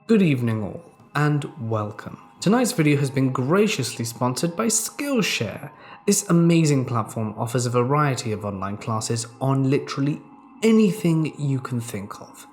Good evening all, and welcome. Tonight's video has been graciously sponsored by Skillshare. This amazing platform offers a variety of online classes on literally anything you can think of.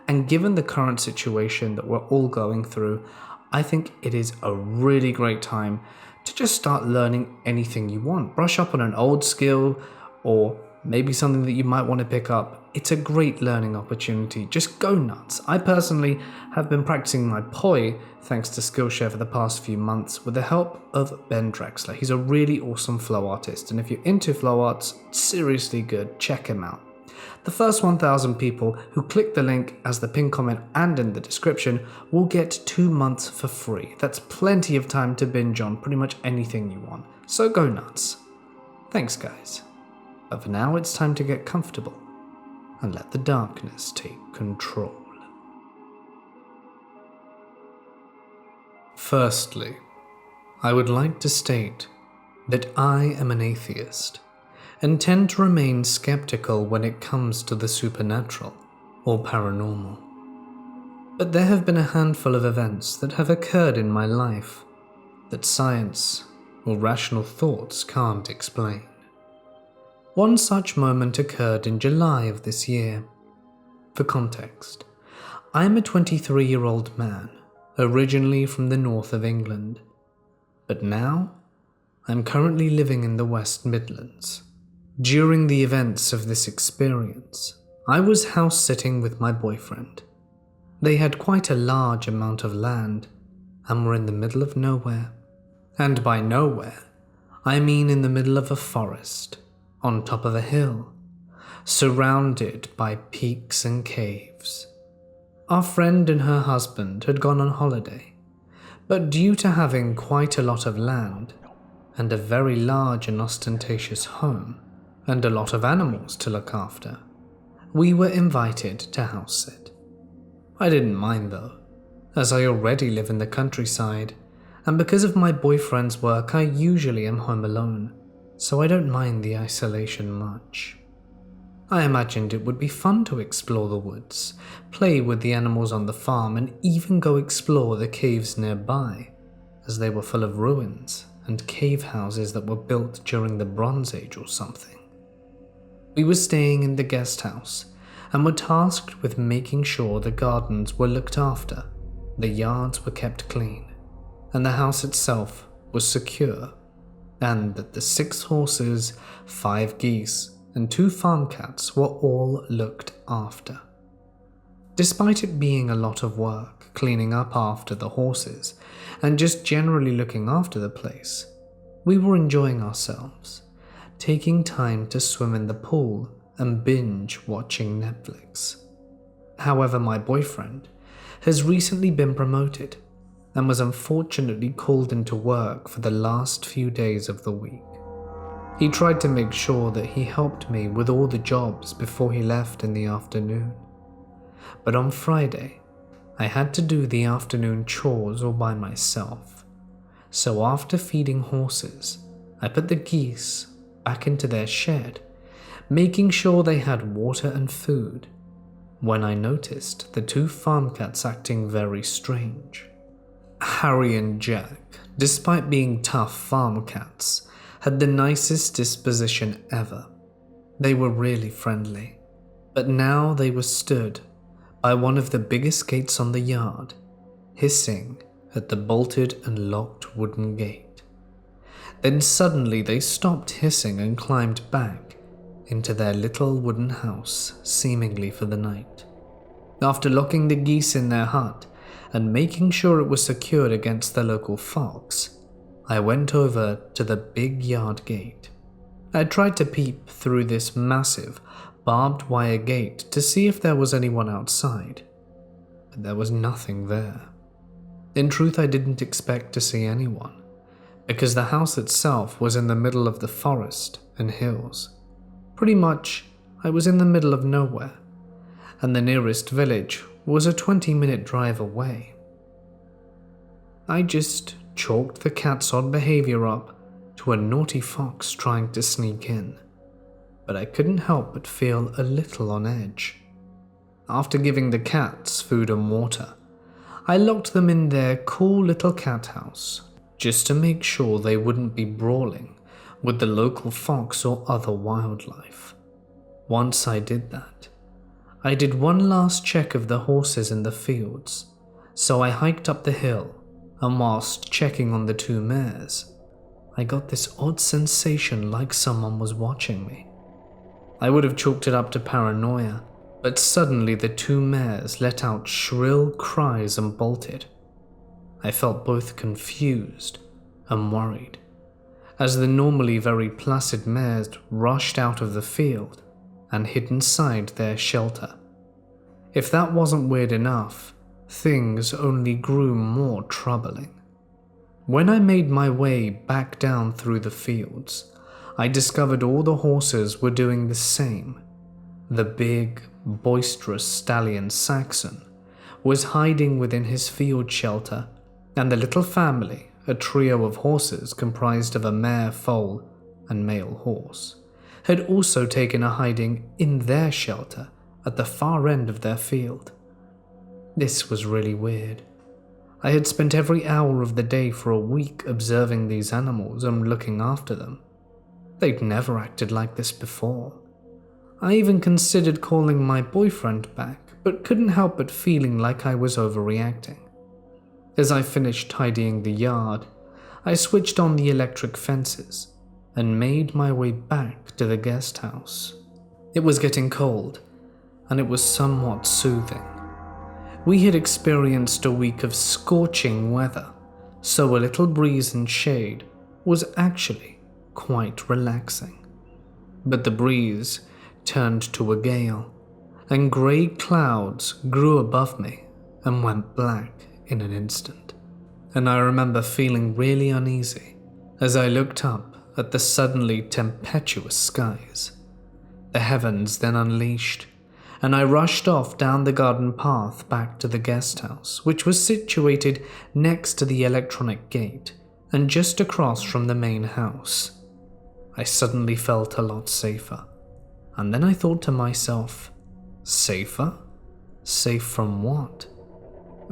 And given the current situation that we're all going through, I think it is a really great time to just start learning anything you want. Brush up on an old skill or maybe something that you might want to pick up. It's a great learning opportunity. Just go nuts. I personally have been practicing my poi thanks to Skillshare for the past few months with the help of Ben Drexler. He's a really awesome flow artist, and if you're into flow arts, seriously good, check him out. The first 1,000 people who click the link as the pinned comment and in the description will get 2 months for free. That's plenty of time to binge on pretty much anything you want. So go nuts. Thanks guys. But for now it's time to get comfortable and let the darkness take control. Firstly, I would like to state that I am an atheist and tend to remain skeptical when it comes to the supernatural or paranormal. But there have been a handful of events that have occurred in my life that science or rational thoughts can't explain. One such moment occurred in July of this year. For context, I am a 23-year-old man, originally from the north of England, but now I'm currently living in the West Midlands. During the events of this experience, I was house sitting with my boyfriend. They had quite a large amount of land and were in the middle of nowhere. And by nowhere, I mean in the middle of a forest, on top of a hill, surrounded by peaks and caves. Our friend and her husband had gone on holiday, but due to having quite a lot of land and a very large and ostentatious home and a lot of animals to look after, we were invited to house sit. I didn't mind though, as I already live in the countryside, and because of my boyfriend's work I usually am home alone, so I don't mind the isolation much. I imagined it would be fun to explore the woods, play with the animals on the farm, and even go explore the caves nearby, as they were full of ruins and cave houses that were built during the Bronze Age or something. We were staying in the guest house and were tasked with making sure the gardens were looked after, the yards were kept clean, and the house itself was secure, and that the 6 horses, 5 geese, and 2 farm cats were all looked after. Despite it being a lot of work cleaning up after the horses and just generally looking after the place, we were enjoying ourselves, taking time to swim in the pool and binge watching Netflix. However, my boyfriend has recently been promoted and was unfortunately called into work for the last few days of the week. He tried to make sure that he helped me with all the jobs before he left in the afternoon. But on Friday, I had to do the afternoon chores all by myself. So after feeding horses, I put the geese back into their shed, making sure they had water and food, when I noticed the 2 farm cats acting very strange. Harry and Jack, despite being tough farm cats, had the nicest disposition ever. They were really friendly, but now they were stood by one of the biggest gates on the yard, hissing at the bolted and locked wooden gate. Then suddenly they stopped hissing and climbed back into their little wooden house, seemingly for the night. After locking the geese in their hut and making sure it was secured against the local fox, I went over to the big yard gate. I tried to peep through this massive, barbed wire gate to see if there was anyone outside, but there was nothing there. In truth, I didn't expect to see anyone, because the house itself was in the middle of the forest and hills. Pretty much, I was in the middle of nowhere, and the nearest village was a 20-minute drive away. I just chalked the cat's odd behavior up to a naughty fox trying to sneak in, but I couldn't help but feel a little on edge. After giving the cats food and water, I locked them in their cool little cat house, just to make sure they wouldn't be brawling with the local fox or other wildlife. Once I did that, I did one last check of the horses in the fields, so I hiked up the hill, and whilst checking on the 2 mares, I got this odd sensation like someone was watching me. I would have chalked it up to paranoia, but suddenly the 2 mares let out shrill cries and bolted. I felt both confused and worried, as the normally very placid mares rushed out of the field and hid inside their shelter. If that wasn't weird enough, things only grew more troubling. When I made my way back down through the fields, I discovered all the horses were doing the same. The big, boisterous stallion Saxon was hiding within his field shelter, and the little family, a trio of horses comprised of a mare foal and male horse, had also taken a hiding in their shelter at the far end of their field. This was really weird. I had spent every hour of the day for a week observing these animals and looking after them. They'd never acted like this before. I even considered calling my boyfriend back, but couldn't help but feeling like I was overreacting. As I finished tidying the yard, I switched on the electric fences and made my way back to the guest house. It was getting cold, and it was somewhat soothing. We had experienced a week of scorching weather, so a little breeze and shade was actually quite relaxing. But the breeze turned to a gale, and grey clouds grew above me and went black in an instant. And I remember feeling really uneasy as I looked up at the suddenly tempestuous skies. The heavens then unleashed, and I rushed off down the garden path back to the guest house, which was situated next to the electronic gate and just across from the main house. I suddenly felt a lot safer, and then I thought to myself, safer? Safe from what?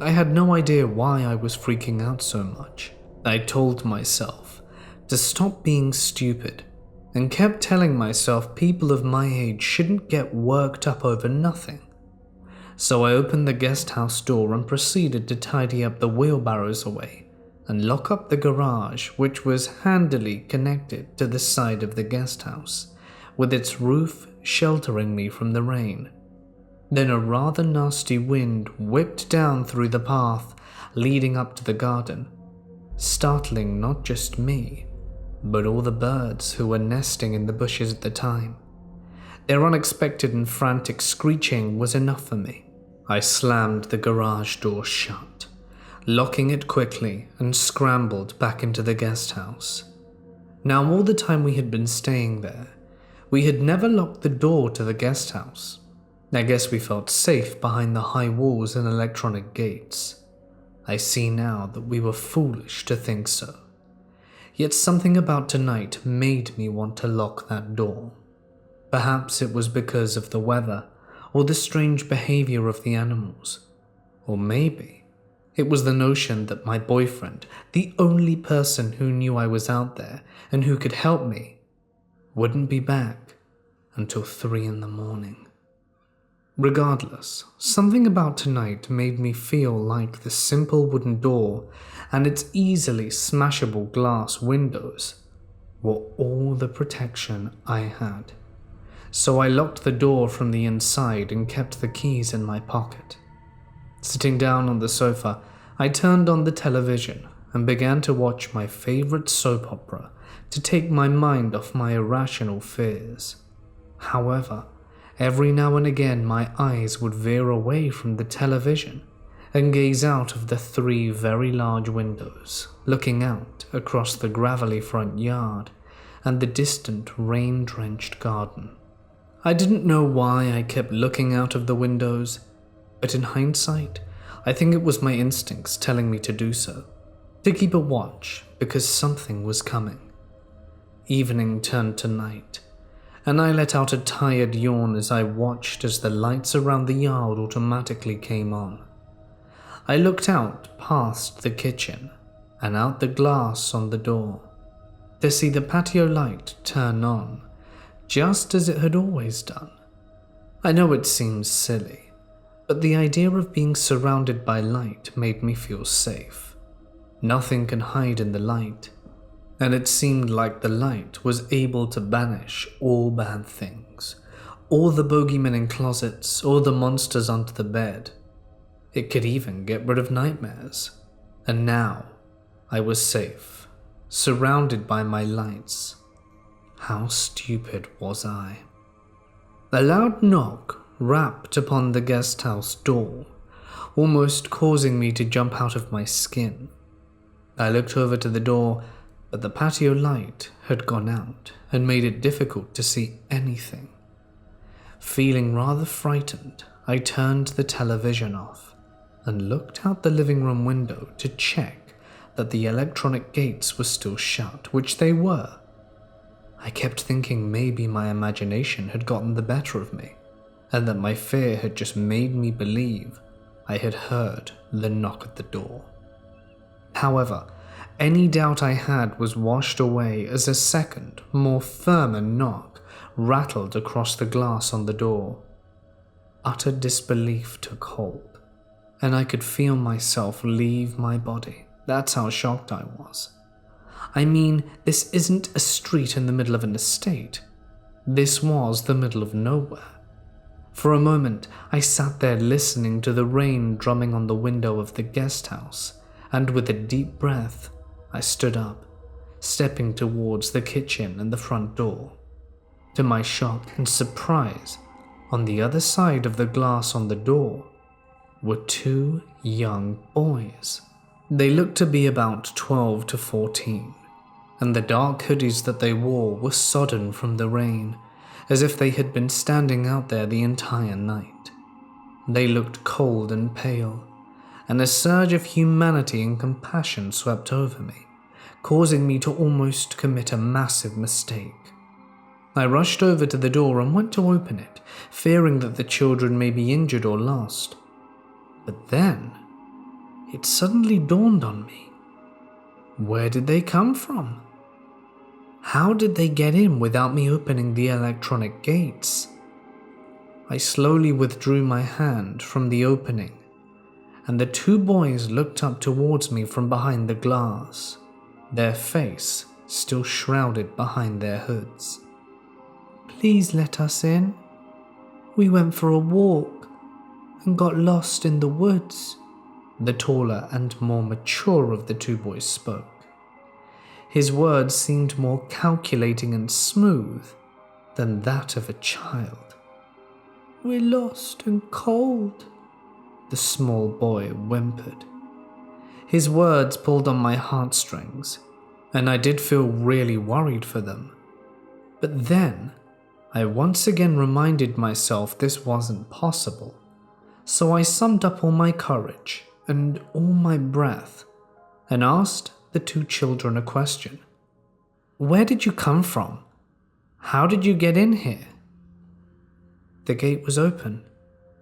I had no idea why I was freaking out so much. I told myself to stop being stupid and kept telling myself people of my age shouldn't get worked up over nothing. So I opened the guest house door and proceeded to tidy up the wheelbarrows away and lock up the garage, which was handily connected to the side of the guest house, with its roof sheltering me from the rain. Then a rather nasty wind whipped down through the path leading up to the garden, startling not just me, but all the birds who were nesting in the bushes at the time. Their unexpected and frantic screeching was enough for me. I slammed the garage door shut, locking it quickly, and scrambled back into the guest house. Now, all the time we had been staying there, we had never locked the door to the guest house. I guess we felt safe behind the high walls and electronic gates. I see now that we were foolish to think so. Yet something about tonight made me want to lock that door. Perhaps it was because of the weather, or the strange behavior of the animals. Or maybe it was the notion that my boyfriend, the only person who knew I was out there and who could help me, wouldn't be back until 3 a.m. Regardless, something about tonight made me feel like the simple wooden door and its easily smashable glass windows were all the protection I had. So I locked the door from the inside and kept the keys in my pocket. Sitting down on the sofa, I turned on the television and began to watch my favorite soap opera to take my mind off my irrational fears. However, every now and again my eyes would veer away from the television and gaze out of the 3 very large windows, looking out across the gravelly front yard and the distant rain-drenched garden. I didn't know why I kept looking out of the windows, but in hindsight, I think it was my instincts telling me to do so, to keep a watch because something was coming. Evening turned to night, and I let out a tired yawn as I watched as the lights around the yard automatically came on. I looked out past the kitchen and out the glass on the door to see the patio light turn on, just as it had always done. I know it seems silly, but the idea of being surrounded by light made me feel safe. Nothing can hide in the light, and it seemed like the light was able to banish all bad things, all the bogeymen in closets, all the monsters under the bed. It could even get rid of nightmares. And now, I was safe, surrounded by my lights. How stupid was I? A loud knock rapped upon the guest house door, almost causing me to jump out of my skin. I looked over to the door, but the patio light had gone out and made it difficult to see anything. Feeling rather frightened, I turned the television off and looked out the living room window to check that the electronic gates were still shut, which they were. I kept thinking maybe my imagination had gotten the better of me, and that my fear had just made me believe I had heard the knock at the door. However, any doubt I had was washed away as a second, more firmer knock rattled across the glass on the door. Utter disbelief took hold, and I could feel myself leave my body. That's how shocked I was. I mean, this isn't a street in the middle of an estate. This was the middle of nowhere. For a moment, I sat there listening to the rain drumming on the window of the guest house, and with a deep breath, I stood up, stepping towards the kitchen and the front door. To my shock and surprise, on the other side of the glass on the door were two young boys. They looked to be about 12 to 14, and the dark hoodies that they wore were sodden from the rain, as if they had been standing out there the entire night. They looked cold and pale, and a surge of humanity and compassion swept over me, causing me to almost commit a massive mistake. I rushed over to the door and went to open it, fearing that the children may be injured or lost. But then, it suddenly dawned on me. Where did they come from? How did they get in without me opening the electronic gates? I slowly withdrew my hand from the opening, and the two boys looked up towards me from behind the glass, their face still shrouded behind their hoods. "Please let us in. We went for a walk and got lost in the woods," the taller and more mature of the two boys spoke. His words seemed more calculating and smooth than that of a child. "We're lost and cold," the small boy whimpered. His words pulled on my heartstrings, and I did feel really worried for them. But then, I once again reminded myself this wasn't possible, so I summed up all my courage and all my breath and asked the two children a question. "Where did you come from? How did you get in here?" "The gate was open.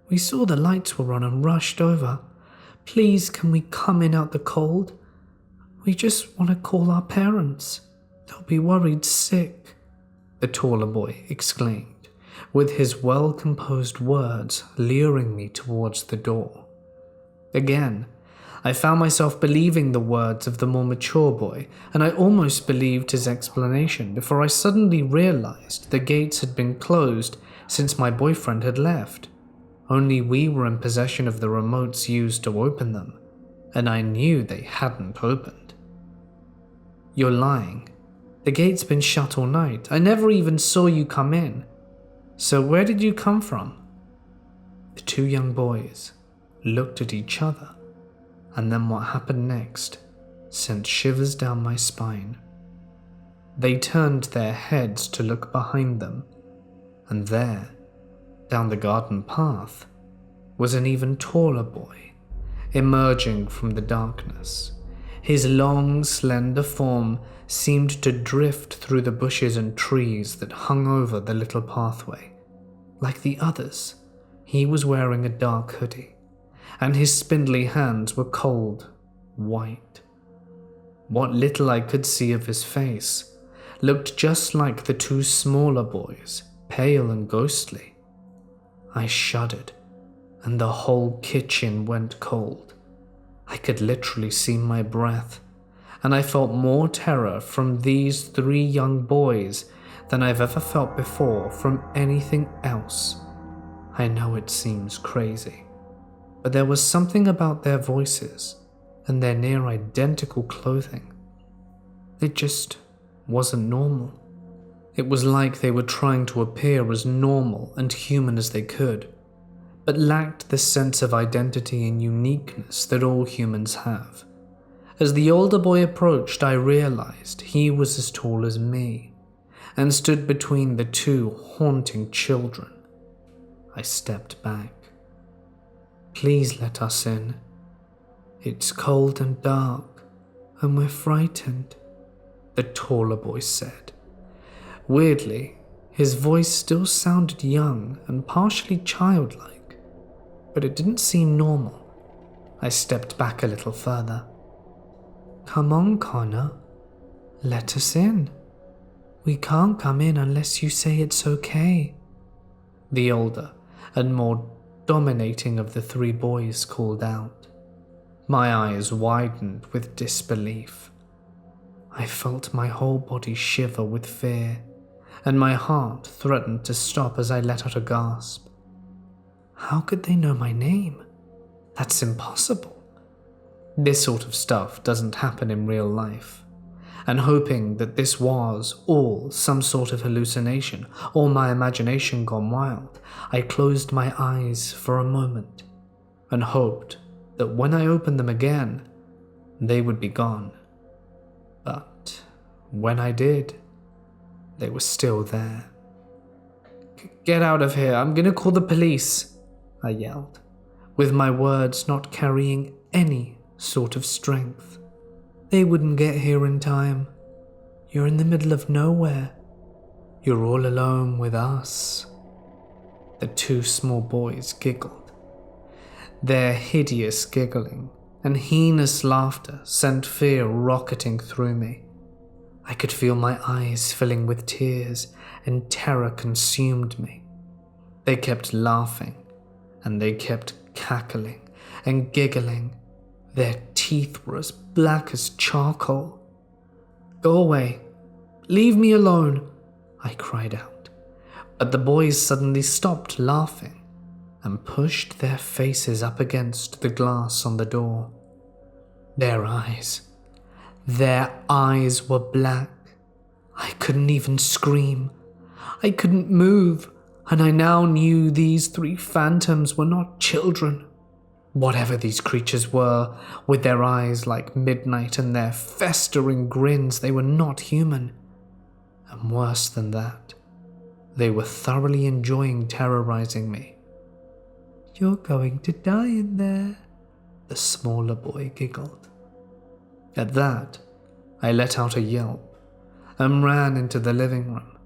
We saw the lights were on and rushed over. Please, can we come in out the cold? We just want to call our parents. They'll be worried sick," the taller boy exclaimed, with his well-composed words luring me towards the door. Again, I found myself believing the words of the more mature boy, and I almost believed his explanation before I suddenly realized the gates had been closed since my boyfriend had left. Only we were in possession of the remotes used to open them, and I knew they hadn't opened. "You're lying. The gate's been shut all night. I never even saw you come in. So where did you come from?" The two young boys looked at each other, and then what happened next sent shivers down my spine. They turned their heads to look behind them, and there, down the garden path, was an even taller boy, emerging from the darkness. His long, slender form seemed to drift through the bushes and trees that hung over the little pathway. Like the others, he was wearing a dark hoodie, and his spindly hands were cold, white. What little I could see of his face looked just like the two smaller boys, pale and ghostly. I shuddered, and the whole kitchen went cold. I could literally see my breath, and I felt more terror from these three young boys than I've ever felt before from anything else. I know it seems crazy, but there was something about their voices and their near identical clothing. It just wasn't normal. It was like they were trying to appear as normal and human as they could, but lacked the sense of identity and uniqueness that all humans have. As the older boy approached, I realized he was as tall as me and stood between the two haunting children. I stepped back. "Please let us in. It's cold and dark, and we're frightened," the taller boy said. Weirdly, his voice still sounded young and partially childlike, but it didn't seem normal. I stepped back a little further. "Come on, Conor. Let us in. We can't come in unless you say it's okay," the older and more dominating of the three boys called out. My eyes widened with disbelief. I felt my whole body shiver with fear, and my heart threatened to stop as I let out a gasp. How could they know my name? That's impossible. This sort of stuff doesn't happen in real life, and hoping that this was all some sort of hallucination or my imagination gone wild, I closed my eyes for a moment and hoped that when I opened them again, they would be gone. But when I did, they were still there. "Get out of here, I'm gonna call the police," I yelled, with my words not carrying any sort of strength. "They wouldn't get here in time. You're in the middle of nowhere. You're all alone with us." The two small boys giggled. Their hideous giggling and heinous laughter sent fear rocketing through me. I could feel my eyes filling with tears, and terror consumed me. They kept laughing, and they kept cackling and giggling. Their teeth were as black as charcoal. "Go away. Leave me alone," I cried out. But the boys suddenly stopped laughing and pushed their faces up against the glass on the door. Their eyes were black. I couldn't even scream. I couldn't move, and I now knew these three phantoms were not children. Whatever these creatures were, with their eyes like midnight and their festering grins, they were not human. And worse than that, they were thoroughly enjoying terrorizing me. "You're going to die in there," the smaller boy giggled. At that, I let out a yelp and ran into the living room.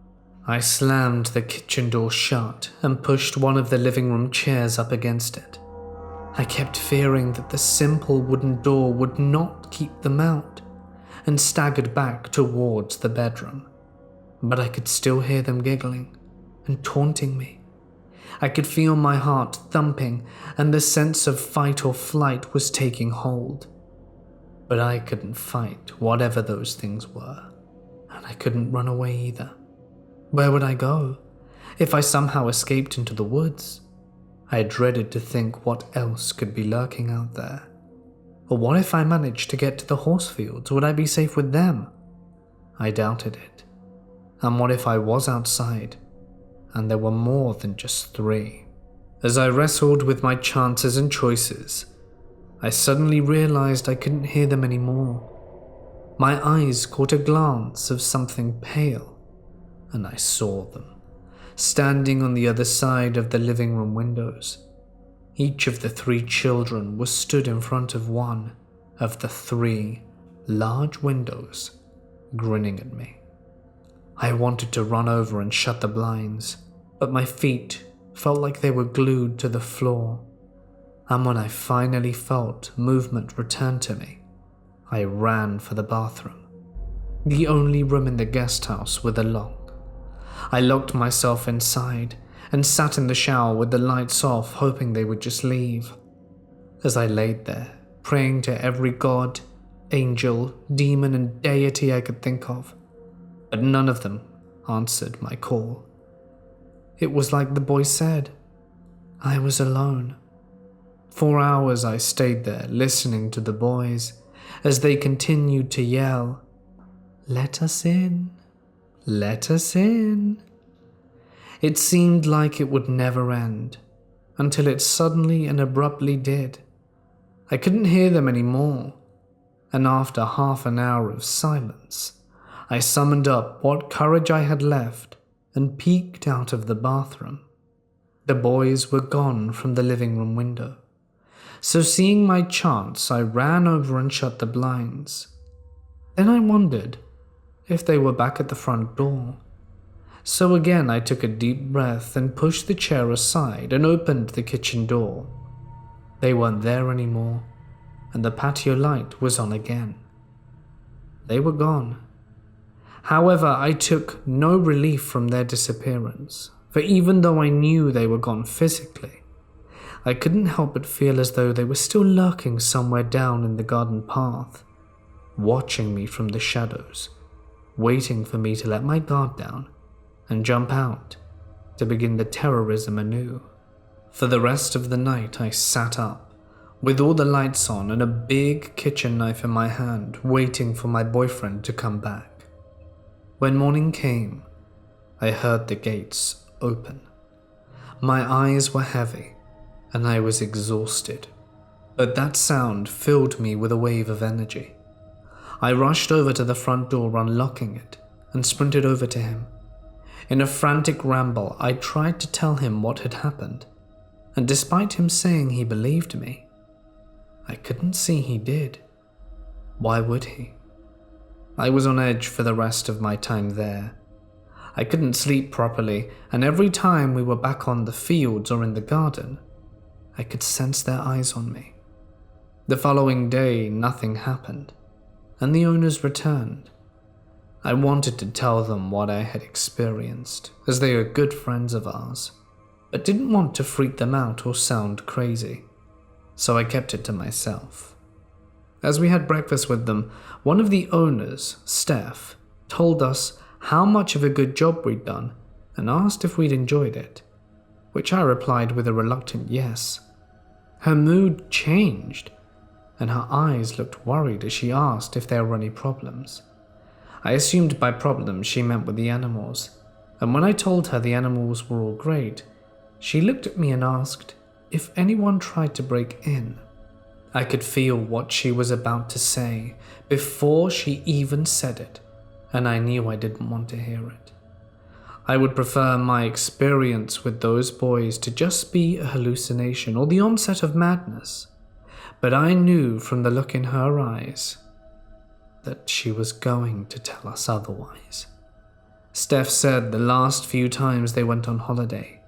I slammed the kitchen door shut and pushed one of the living room chairs up against it. I kept fearing that the simple wooden door would not keep them out, and staggered back towards the bedroom. But I could still hear them giggling and taunting me. I could feel my heart thumping, and the sense of fight or flight was taking hold. But I couldn't fight whatever those things were, and I couldn't run away either. Where would I go if I somehow escaped into the woods? I dreaded to think what else could be lurking out there. Or what if I managed to get to the horse fields? Would I be safe with them? I doubted it. And what if I was outside, and there were more than just three? As I wrestled with my chances and choices, I suddenly realized I couldn't hear them anymore. My eyes caught a glance of something pale, and I saw them, standing on the other side of the living room windows. Each of the three children was stood in front of one of the three large windows, grinning at me. I wanted to run over and shut the blinds, but my feet felt like they were glued to the floor. and when I finally felt movement return to me, I ran for the bathroom, the only room in the guest house with a lock. I locked myself inside and sat in the shower with the lights off, hoping they would just leave. As I laid there, praying to every god, angel, demon, and deity I could think of, but none of them answered my call. It was like the boy said, I was alone. For hours I stayed there listening to the boys as they continued to yell, "Let us in, let us in." It seemed like it would never end, until it suddenly and abruptly did. I couldn't hear them anymore, and after half an hour of silence, I summoned up what courage I had left and peeked out of the bathroom. The boys were gone from the living room window, so seeing my chance, I ran over and shut the blinds. Then I wondered if they were back at the front door. So again I took a deep breath and pushed the chair aside and opened the kitchen door. They weren't there anymore, and the patio light was on again. They were gone. However, I took no relief from their disappearance, for even though I knew they were gone physically, I couldn't help but feel as though they were still lurking somewhere down in the garden path, watching me from the shadows, waiting for me to let my guard down and jump out to begin the terrorism anew. For the rest of the night I sat up, with all the lights on and a big kitchen knife in my hand, waiting for my boyfriend to come back. When morning came, I heard the gates open. My eyes were heavy, and I was exhausted, but that sound filled me with a wave of energy. I rushed over to the front door, unlocking it, and sprinted over to him. In a frantic ramble, I tried to tell him what had happened, and despite him saying he believed me, I couldn't see he did. Why would he? I was on edge for the rest of my time there. I couldn't sleep properly, and every time we were back on the fields or in the garden, I could sense their eyes on me. The following day, nothing happened, and the owners returned. I wanted to tell them what I had experienced, as they are good friends of ours, but didn't want to freak them out or sound crazy, so I kept it to myself. As we had breakfast with them, one of the owners, Steph, told us how much of a good job we'd done and asked if we'd enjoyed it, which I replied with a reluctant yes. Her mood changed, and her eyes looked worried as she asked if there were any problems. I assumed by problems she meant with the animals, and when I told her the animals were all great, she looked at me and asked if anyone tried to break in. I could feel what she was about to say before she even said it, and I knew I didn't want to hear it. I would prefer my experience with those boys to just be a hallucination or the onset of madness, but I knew from the look in her eyes that she was going to tell us otherwise. Steph said the last few times they went on holiday,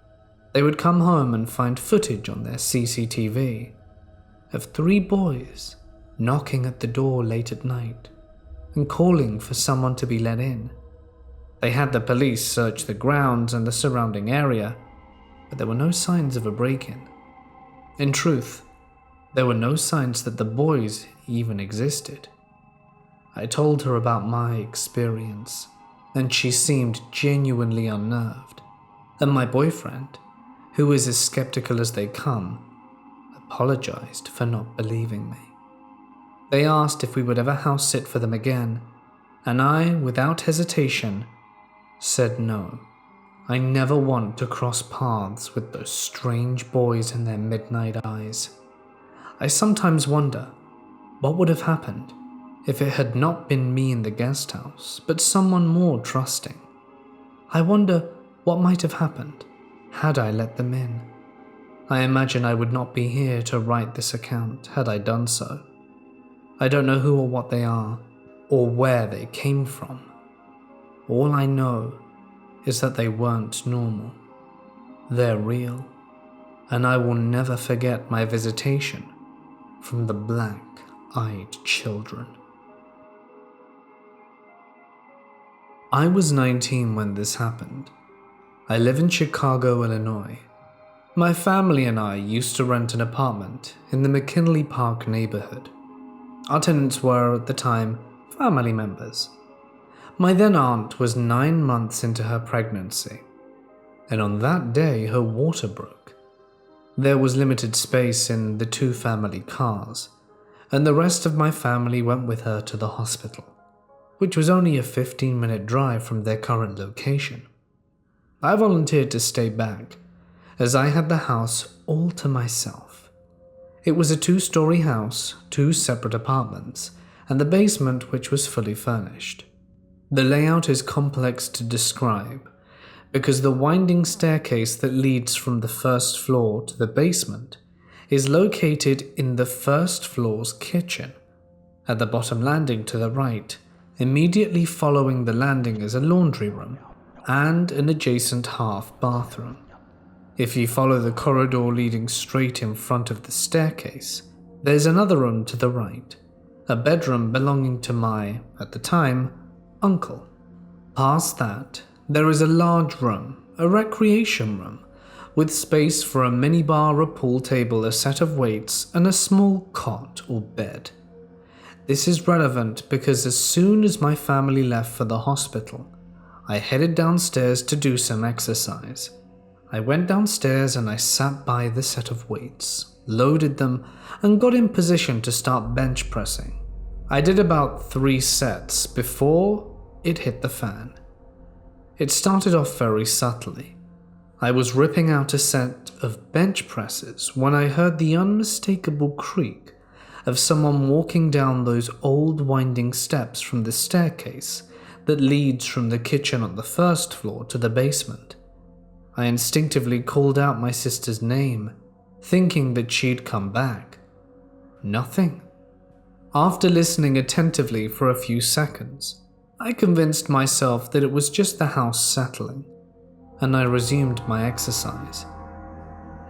they would come home and find footage on their CCTV of 3 boys knocking at the door late at night and calling for someone to be let in. They had the police search the grounds and the surrounding area, but there were no signs of a break-in. In truth, there were no signs that the boys even existed. I told her about my experience, and she seemed genuinely unnerved, and my boyfriend, who is as skeptical as they come, apologized for not believing me. They asked if we would ever house sit for them again, and I, without hesitation, said no. I never want to cross paths with those strange boys and their midnight eyes. I sometimes wonder what would have happened if it had not been me in the guest house, but someone more trusting. I wonder what might have happened had I let them in. I imagine I would not be here to write this account had I done so. I don't know who or what they are, or where they came from. All I know is that they weren't normal. They're real, and I will never forget my visitation from the black-eyed children. I was 19 when this happened. I live in Chicago, Illinois. My family and I used to rent an apartment in the McKinley Park neighborhood. Our tenants were, at the time, family members. My then aunt was 9 months into her pregnancy, and on that day her water broke. There was limited space in the 2 family cars, and the rest of my family went with her to the hospital, which was only a 15-minute drive from their current location. I volunteered to stay back, as I had the house all to myself. It was a 2-story house, 2 separate apartments, and the basement which was fully furnished. The layout is complex to describe, because the winding staircase that leads from the first floor to the basement is located in the first floor's kitchen. At the bottom landing to the right, immediately following the landing is a laundry room and an adjacent half bathroom. If you follow the corridor leading straight in front of the staircase, there's another room to the right, a bedroom belonging to my, at the time, uncle. Past that, there is a large room, a recreation room, with space for a minibar, a pool table, a set of weights, and a small cot or bed. This is relevant because as soon as my family left for the hospital, I headed downstairs to do some exercise. I went downstairs and I sat by the set of weights, loaded them, and got in position to start bench pressing. I did about 3 sets before it hit the fan. It started off very subtly. I was ripping out a set of bench presses when I heard the unmistakable creak of someone walking down those old winding steps from the staircase that leads from the kitchen on the first floor to the basement. I instinctively called out my sister's name, thinking that she'd come back. Nothing. After listening attentively for a few seconds, I convinced myself that it was just the house settling, and I resumed my exercise.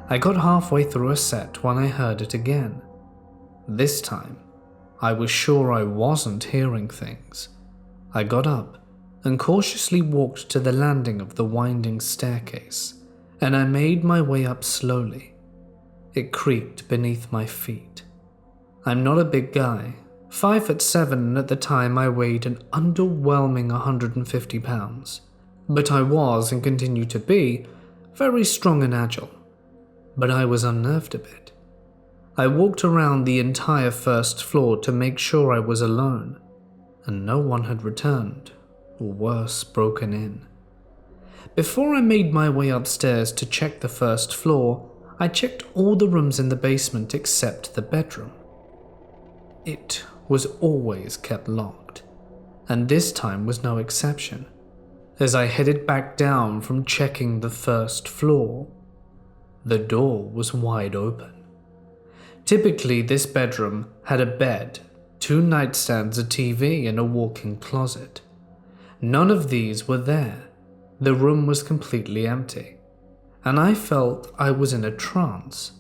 I got halfway through a set when I heard it again. This time, I was sure I wasn't hearing things. I got up and cautiously walked to the landing of the winding staircase, and I made my way up slowly. It creaked beneath my feet. I'm not a big guy, 5'7", and at the time I weighed an underwhelming 150 pounds. But I was, and continue to be, very strong and agile. But I was unnerved a bit. I walked around the entire first floor to make sure I was alone, and no one had returned, or worse, broken in. Before I made my way upstairs to check the first floor, I checked all the rooms in the basement except the bedroom. It was always kept locked, and this time was no exception. As I headed back down from checking the first floor, the door was wide open. Typically, this bedroom had a bed, 2 nightstands, a TV, and a walk-in closet. None of these were there. The room was completely empty, and I felt I was in a trance.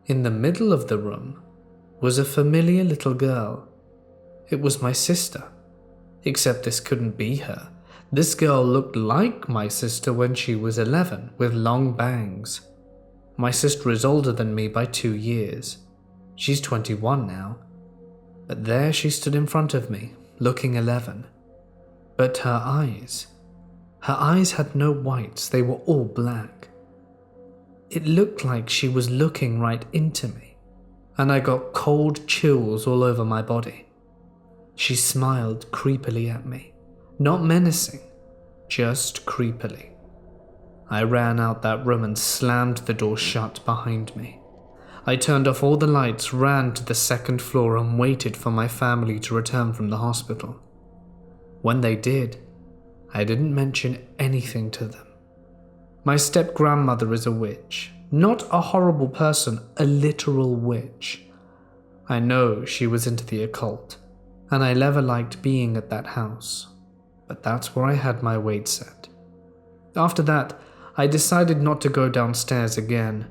In the middle of the room was a familiar little girl. It was my sister, except this couldn't be her. This girl looked like my sister when she was 11, with long bangs. My sister is older than me by 2 years. She's 21 now. But there she stood in front of me, looking 11. But her eyes had no whites, they were all black. It looked like she was looking right into me, and I got cold chills all over my body. She smiled creepily at me, not menacing, just creepily. I ran out that room and slammed the door shut behind me. I turned off all the lights, ran to the second floor, and waited for my family to return from the hospital. When they did, I didn't mention anything to them. My step-grandmother is a witch, not a horrible person, a literal witch. I know she was into the occult, and I never liked being at that house, but that's where I had my weight set. After that, I decided not to go downstairs again.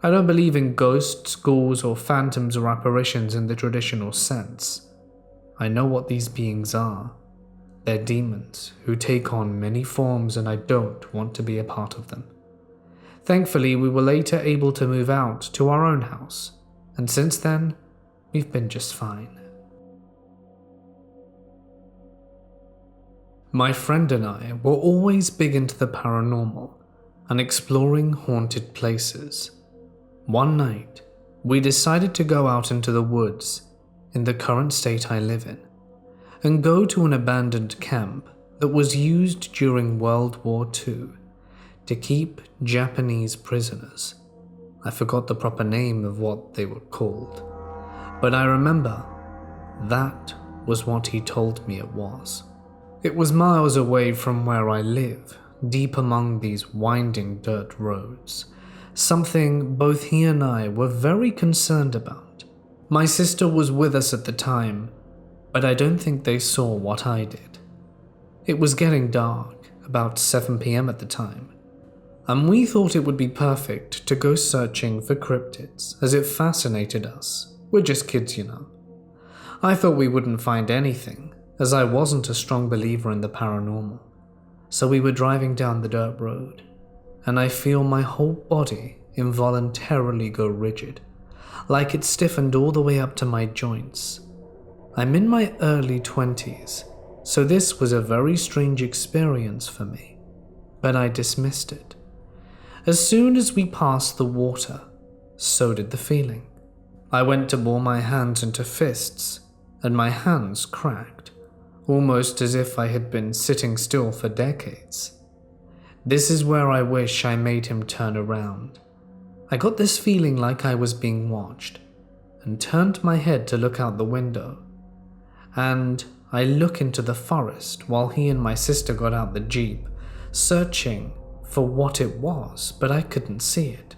I don't believe in ghosts, ghouls, or phantoms or apparitions in the traditional sense. I know what these beings are. They're demons who take on many forms, and I don't want to be a part of them. Thankfully, we were later able to move out to our own house, and since then, we've been just fine. My friend and I were always big into the paranormal and exploring haunted places. One night, we decided to go out into the woods in the current state I live in and go to an abandoned camp that was used during World War II to keep Japanese prisoners. I forgot the proper name of what they were called, but I remember that was what he told me it was. It was miles away from where I live, deep among these winding dirt roads, something both he and I were very concerned about. My sister was with us at the time, but I don't think they saw what I did. It was getting dark, about 7 p.m. at the time, and we thought it would be perfect to go searching for cryptids, as it fascinated us. We're just kids, you know. I thought we wouldn't find anything, as I wasn't a strong believer in the paranormal. So we were driving down the dirt road, and I feel my whole body involuntarily go rigid, like it stiffened all the way up to my joints. I'm in my early 20s, so this was a very strange experience for me, but I dismissed it. As soon as we passed the water, so did the feeling. I went to ball my hands into fists, and my hands cracked, almost as if I had been sitting still for decades. This is where I wish I made him turn around. I got this feeling like I was being watched, and turned my head to look out the window. And I look into the forest while he and my sister got out the Jeep, searching for what it was, but I couldn't see it.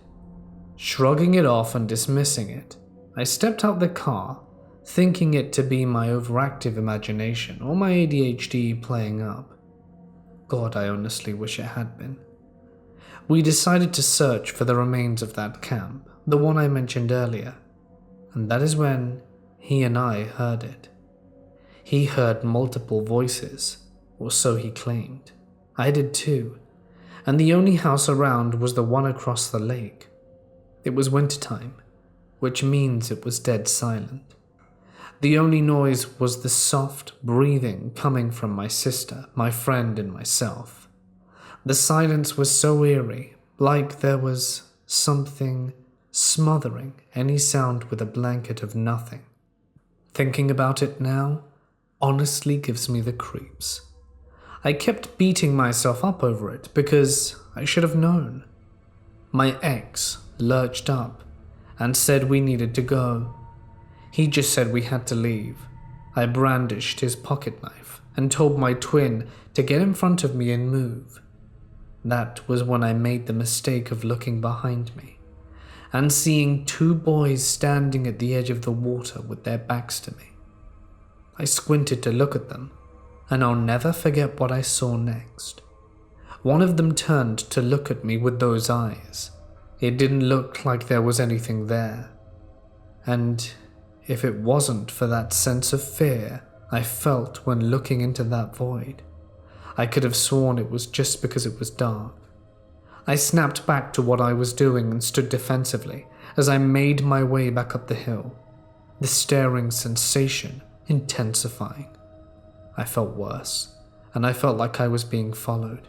Shrugging it off and dismissing it, I stepped out the car, thinking it to be my overactive imagination or my ADHD playing up. God, I honestly wish it had been. We decided to search for the remains of that camp, the one I mentioned earlier, and that is when he and I heard it. He heard multiple voices, or so he claimed. I did too, and the only house around was the one across the lake. It was wintertime, which means it was dead silent. The only noise was the soft breathing coming from my sister, my friend, and myself. The silence was so eerie, like there was something smothering any sound with a blanket of nothing. Thinking about it now honestly gives me the creeps. I kept beating myself up over it because I should have known. My ex lurched up and said we needed to go. He just said we had to leave. I brandished his pocket knife and told my twin to get in front of me and move. That was when I made the mistake of looking behind me and seeing two boys standing at the edge of the water with their backs to me. I squinted to look at them, and I'll never forget what I saw next. One of them turned to look at me with those eyes. It didn't look like there was anything there. And if it wasn't for that sense of fear I felt when looking into that void, I could have sworn it was just because it was dark. I snapped back to what I was doing and stood defensively as I made my way back up the hill, the staring sensation intensifying. I felt worse, and I felt like I was being followed.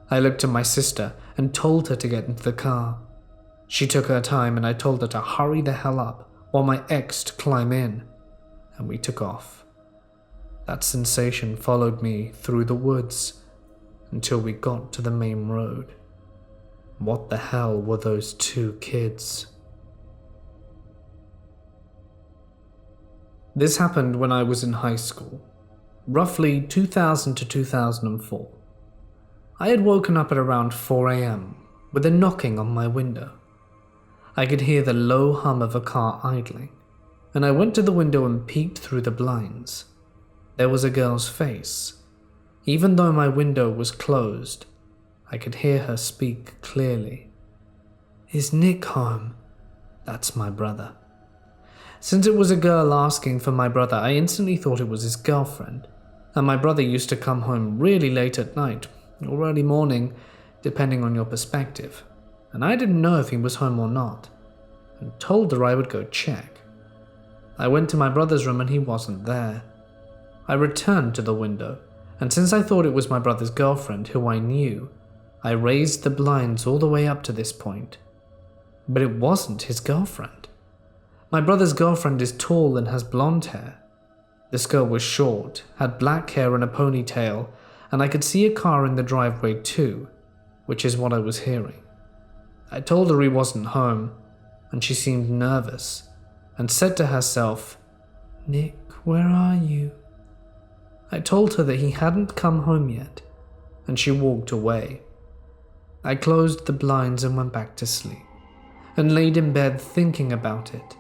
I looked at my sister and told her to get into the car. She took her time and I told her to hurry the hell up while my ex to climb in, and we took off. That sensation followed me through the woods until we got to the main road. What the hell were those two kids? This happened when I was in high school, roughly 2000 to 2004. I had woken up at around 4 a.m. with a knocking on my window. I could hear the low hum of a car idling, and I went to the window and peeked through the blinds. There was a girl's face. Even though my window was closed, I could hear her speak clearly. "Is Nick home? That's my brother. Since it was a girl asking for my brother, I instantly thought it was his girlfriend, and my brother used to come home really late at night, or early morning, depending on your perspective, and I didn't know if he was home or not, and told her I would go check. I went to my brother's room and he wasn't there. I returned to the window, and since I thought it was my brother's girlfriend, who I knew, I raised the blinds all the way up to this point. But it wasn't his girlfriend. My brother's girlfriend is tall and has blonde hair. This girl was short, had black hair and a ponytail, and I could see a car in the driveway too, which is what I was hearing. I told her he wasn't home, and she seemed nervous, and said to herself, "Nick, where are you?" I told her that he hadn't come home yet, and she walked away. I closed the blinds and went back to sleep, and laid in bed thinking about it.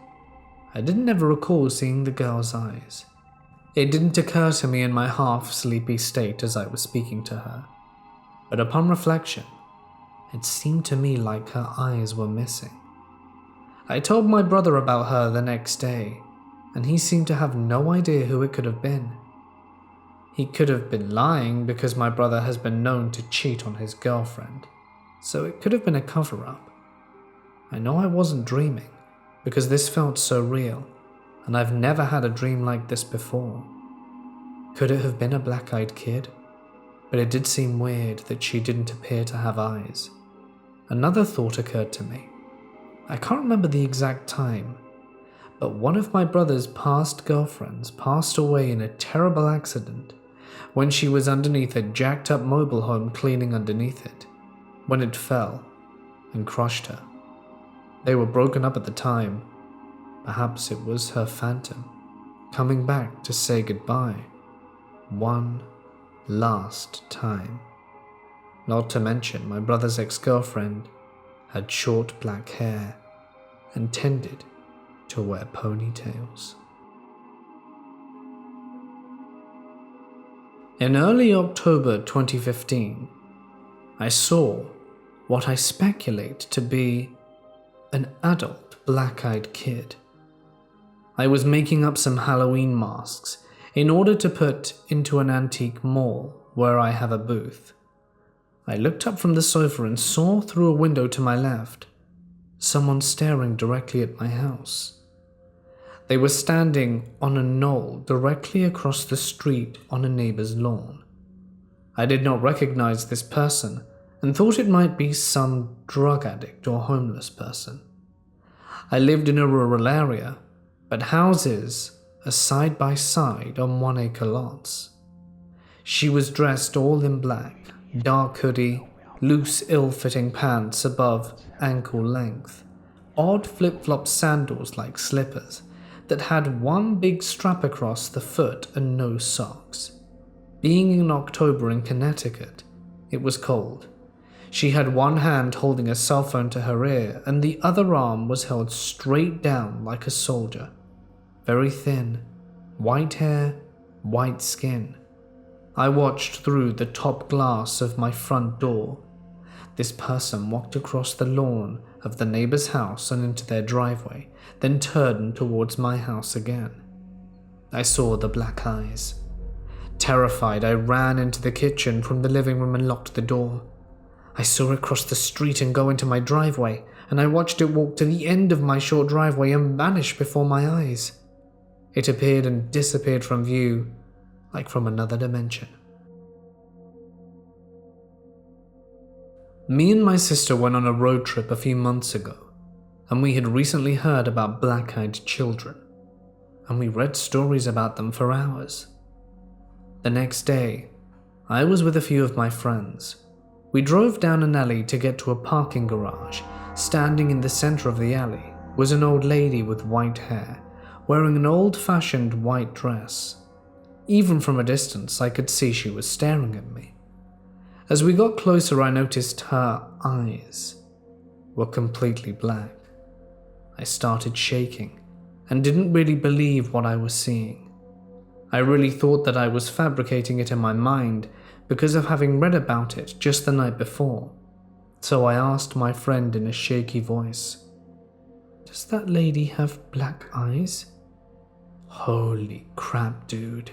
I didn't ever recall seeing the girl's eyes. It didn't occur to me in my half-sleepy state as I was speaking to her, but upon reflection, it seemed to me like her eyes were missing. I told my brother about her the next day, and he seemed to have no idea who it could have been. He could have been lying because my brother has been known to cheat on his girlfriend, so it could have been a cover-up. I know I wasn't dreaming, because this felt so real, and I've never had a dream like this before. Could it have been a black-eyed kid? But it did seem weird that she didn't appear to have eyes. Another thought occurred to me. I can't remember the exact time, but one of my brother's past girlfriends passed away in a terrible accident when she was underneath a jacked-up mobile home cleaning underneath it, when it fell and crushed her. They were broken up at the time. Perhaps it was her phantom, coming back to say goodbye. One last time. Not to mention my brother's ex-girlfriend had short black hair and tended to wear ponytails. In early October 2015, I saw what I speculate to be an adult black-eyed kid. I was making up some Halloween masks in order to put into an antique mall where I have a booth. I looked up from the sofa and saw through a window to my left someone staring directly at my house. They were standing on a knoll directly across the street on a neighbor's lawn. I did not recognize this person and thought it might be some drug addict or homeless person. I lived in a rural area, but houses are side by side on 1-acre lots. She was dressed all in black, dark hoodie, loose ill-fitting pants above ankle length, odd flip-flop sandals like slippers that had one big strap across the foot and no socks. Being in October in Connecticut, it was cold. She had one hand holding a cell phone to her ear, and the other arm was held straight down like a soldier. Very thin, white hair, white skin. I watched through the top glass of my front door. This person walked across the lawn of the neighbor's house and into their driveway, then turned towards my house again. I saw the black eyes. Terrified, I ran into the kitchen from the living room and locked the door. I saw it cross the street and go into my driveway, and I watched it walk to the end of my short driveway and vanish before my eyes. It appeared and disappeared from view, like from another dimension. Me and my sister went on a road trip a few months ago, and we had recently heard about black-eyed children, and we read stories about them for hours. The next day, I was with a few of my friends. We drove down an alley to get to a parking garage. Standing in the center of the alley was an old lady with white hair, wearing an old-fashioned white dress. Even from a distance, I could see she was staring at me. As we got closer, I noticed her eyes were completely black. I started shaking and didn't really believe what I was seeing. I really thought that I was fabricating it in my mind because of having read about it just the night before. So I asked my friend in a shaky voice, Does that lady have black eyes? Holy crap, dude.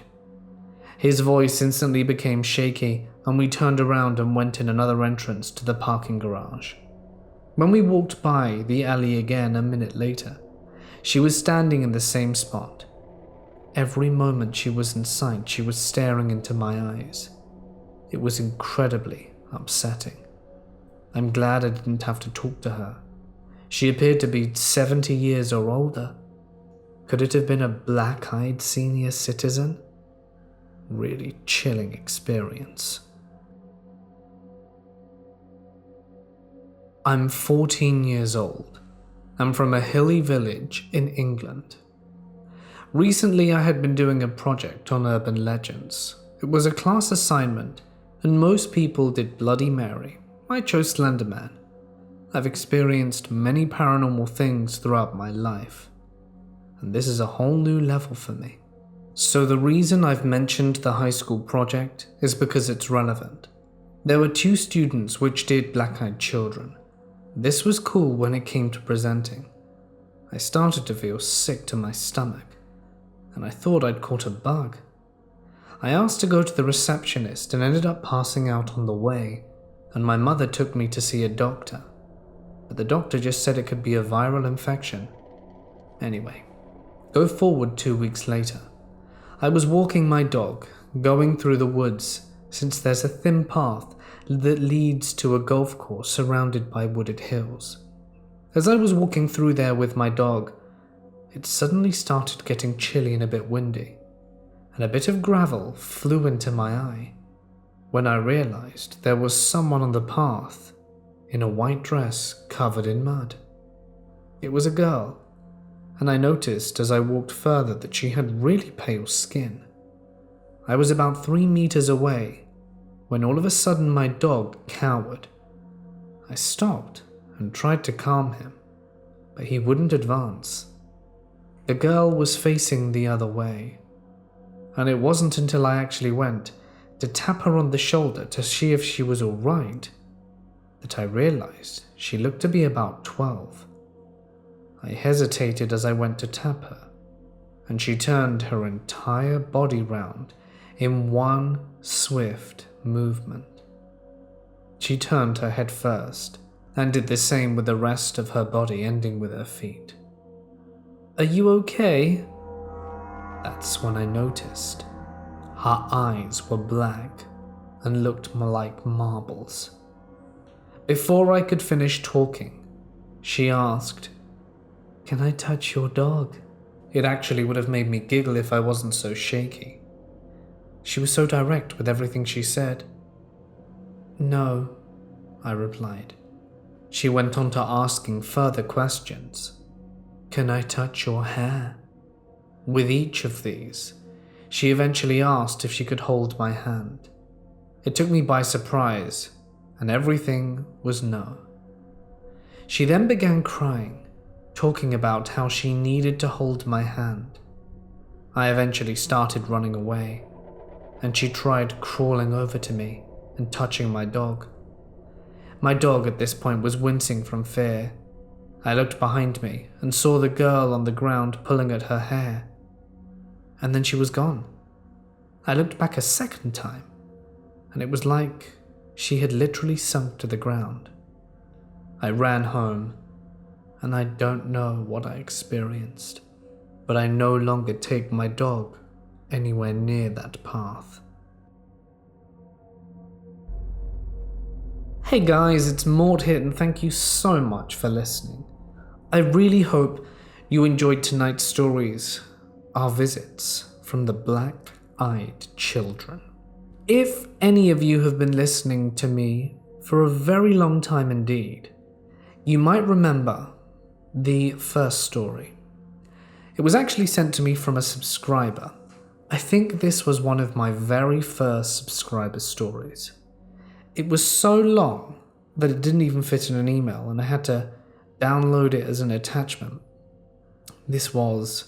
His voice instantly became shaky, and we turned around and went in another entrance to the parking garage. When we walked by the alley again a minute later, she was standing in the same spot. Every moment she was in sight, she was staring into my eyes. It was incredibly upsetting. I'm glad I didn't have to talk to her. She appeared to be 70 years or older. Could it have been a black-eyed senior citizen? Really chilling experience. I'm 14 years old. I'm from a hilly village in England. Recently I had been doing a project on urban legends. It was a class assignment, and most people did Bloody Mary. I chose Slender Man. I've experienced many paranormal things throughout my life, and this is a whole new level for me. So the reason I've mentioned the high school project is because it's relevant. There were 2 students which did black-eyed children. This was cool when it came to presenting. I started to feel sick to my stomach, and I thought I'd caught a bug. I asked to go to the receptionist and ended up passing out on the way, and my mother took me to see a doctor. But the doctor just said it could be a viral infection. Anyway, go forward 2 weeks later. I was walking my dog, going through the woods, since there's a thin path that leads to a golf course surrounded by wooded hills. As I was walking through there with my dog, it suddenly started getting chilly and a bit windy, and a bit of gravel flew into my eye. When I realized there was someone on the path, in a white dress covered in mud. It was a girl, and I noticed as I walked further that she had really pale skin. I was about 3 meters away when all of a sudden my dog cowered. I stopped and tried to calm him, but he wouldn't advance. The girl was facing the other way, and it wasn't until I actually went to tap her on the shoulder to see if she was all right that I realized she looked to be about 12. I hesitated as I went to tap her, and she turned her entire body round in one swift movement. She turned her head first, and did the same with the rest of her body, ending with her feet. "Are you okay?" That's when I noticed. Her eyes were black and looked like marbles. Before I could finish talking, she asked, "Can I touch your dog?" It actually would have made me giggle if I wasn't so shaky. She was so direct with everything she said. "No," I replied. She went on to asking further questions. "Can I touch your hair?" With each of these, she eventually asked if she could hold my hand. It took me by surprise, and everything was no. She then began crying, talking about how she needed to hold my hand. I eventually started running away, and she tried crawling over to me and touching my dog. My dog at this point was wincing from fear. I looked behind me and saw the girl on the ground pulling at her hair, and then she was gone. I looked back a second time, and it was like she had literally sunk to the ground. I ran home, and I don't know what I experienced, but I no longer take my dog anywhere near that path. Hey guys, it's Mort here, and thank you so much for listening. I really hope you enjoyed tonight's stories, our visits from the black-eyed children. If any of you have been listening to me for a very long time indeed, you might remember the first story. It was actually sent to me from a subscriber. I think this was one of my very first subscriber stories. It was so long that it didn't even fit in an email, and I had to download it as an attachment. This was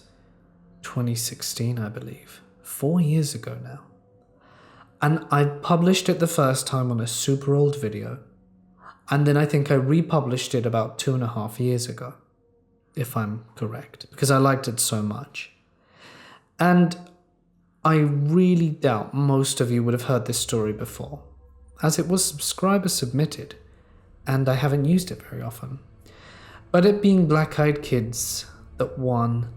2016, I believe, 4 years ago now. And I published it the first time on a super old video, and then I think I republished it about 2.5 years ago. if I'm correct, because I liked it so much. And I really doubt most of you would have heard this story before, as it was subscriber submitted, and I haven't used it very often. But it being Black Eyed Kids that won,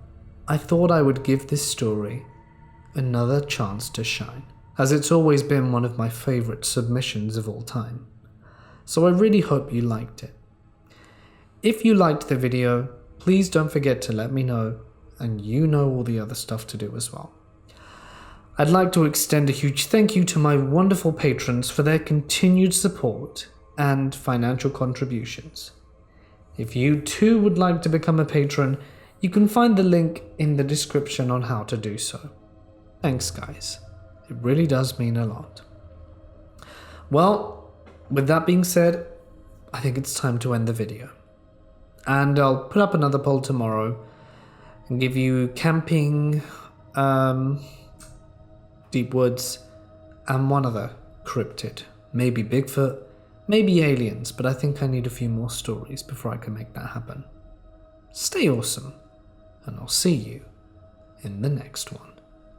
I thought I would give this story another chance to shine, as it's always been one of my favorite submissions of all time. So I really hope you liked it. If you liked the video, please don't forget to let me know, and you know all the other stuff to do as well. I'd like to extend a huge thank you to my wonderful patrons for their continued support and financial contributions. If you too would like to become a patron, you can find the link in the description on how to do so. Thanks, guys. It really does mean a lot. Well, with that being said, I think it's time to end the video. And I'll put up another poll tomorrow and give you camping, deep woods, and one other cryptid. Maybe Bigfoot, maybe aliens, but I think I need a few more stories before I can make that happen. Stay awesome, and I'll see you in the next one.